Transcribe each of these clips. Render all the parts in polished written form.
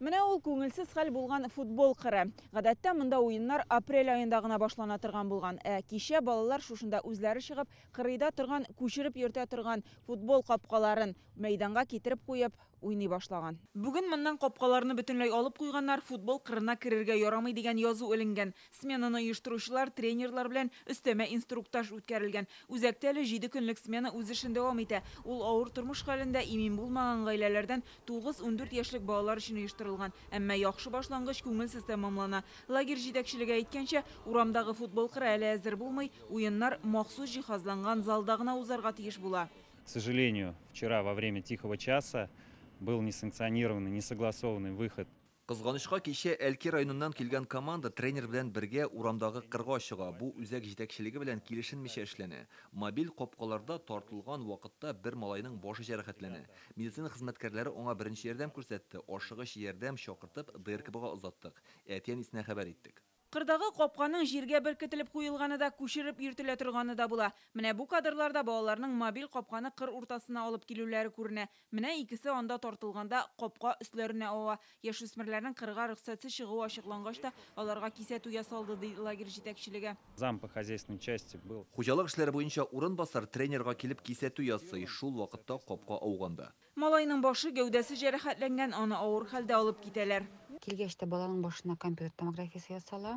Менә ул күңелсез хәл булган футбол кыры. Гадәттә монда уеннар апрель айында гына башлана торган булган. Кичә балалар шушында үзләре чыгып, кырыйда торган, күчереп йөртә торган футбол капкаларын мәйданга китереп куеп уйный башлаган. Бүген моннан капкаларны бөтенләй алып куйганнар, футбол кырына керергә ярамый дигән язу эленгән. Сменаны оештыручылар, тренерлар белән өстәмә инструктаж үткәрелгән. Үзәктә әле 7 көнлек смена үз эшен дәвам итә. Ул авыр тормыш хәлендә имин булмаган гаиләләрдән 9-14 яшьлек балалар өчен оештырылган. Әмма яхшы башлангыч күңелсез тәмамлана. Лагерь җитәкчелеге әйткәнчә, урамдагы футбол кыры әле әзер булмый, уеннар махсус җиһазланган залда гына узарга тиеш була. К сожалению, вчера во время тихого часа был несанкционированный, несогласованный выход. Кызганычка кичә Әлки районыннан килгән команда тренер белән бергә урамдагы кырга чыга. Бу үзәк җитәкчелеге белән килешенмичә эшләнә. Мобиль капкаларда тартылган вакытта бер малайның башы җәрәхәтләнә. Медицина хезмәткәрләре аңа беренче ярдәм күрсәтте. Ашыгыч ярдәм чакыртып ДРКБга озаттык. Әтиян исенә хәбәр иттек. Кырдагы капканың җиргә беркетелеп куелганы да, күчереп йөртелә торганы да була. Менә бу кадрларда балаларның мобиль капканы кыр уртасына алып килүләре күренә. Менә икесе анда тартылганда капка өсләренә ава. Яшүсмерләрнең кырга рөхсәтсез чыгуы ачыклангач та, аларга кисәтү ясалды ди лагерь җитәкчелеге. Зам по хозяйственной части был. Хуҗалык эшләре буенча урынбасар тренерга килеп кисәтү ясый. Шул вакытта капка ауганда. Малайның башы, гәүдәсе җәрәхәтләнгән, аны авыр хәлдә алып китәләр. Килгәчтә баланың башына компьютер томографиясе ясала,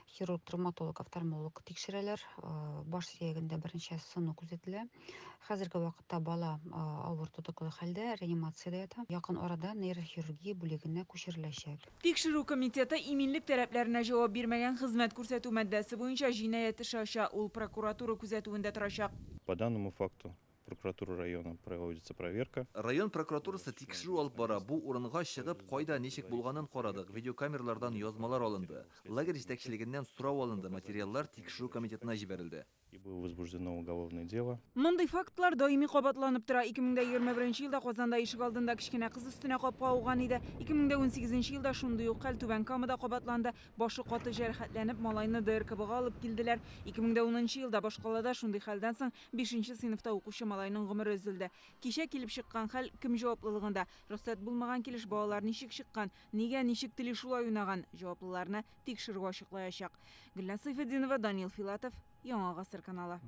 хирург, травматолог, офтальмолог тикшерәләр, баш сөягендә беренче сыну күзәтелә. Хәзерге вакытта бала авыр тотыклы хәлдә реанимациядә ята. Якын арада нейрохирургия бүлегенә күчереләчәк. Тикшерү комитеты иминлек таләпләренә җавап бирмәгән хезмәт күрсәтү маддәсе буенча җинаять эше ача, ул прокуратура күзәтүендә торачак. По данному факту прокуратура района проводится проверка. Район прокуратурасы тикшерү алып бара. Бу урынга чыгып, кайда ничек булганын карадык. Видеокамералардан язмалар алынды. Лагерь җитәкчелегеннән сорау алынды. Материаллар тикшерү комитетына җибәрелде. И было возбуждено уголовное дело. Мондый фактлар даими кабатланып тора. 2021 елда Казанда ишек алдында кичкенә кыз өстенә капка ауган иде. 2018 елда шундый ук хәл Түбән Камада кабатланды. Башы каты җәрәхәтләнеп, малайны ДРКБга алып килделәр. 2010 елда Башкалада шундый хәлдән соң 5нче сыйныфта укучы малайның гомере өзелде. Кичә килеп чыккан хәл кем җаваплылыгында? Рөхсәт булмаган килеш балалар ничек чыккан? Нигә ничек тели шулай уйнаган? Җаваплыларны тикшерү ачыклаячак. Гөлнар Сайфетдинова, Данил Филатов, Яңа гасыр каналы.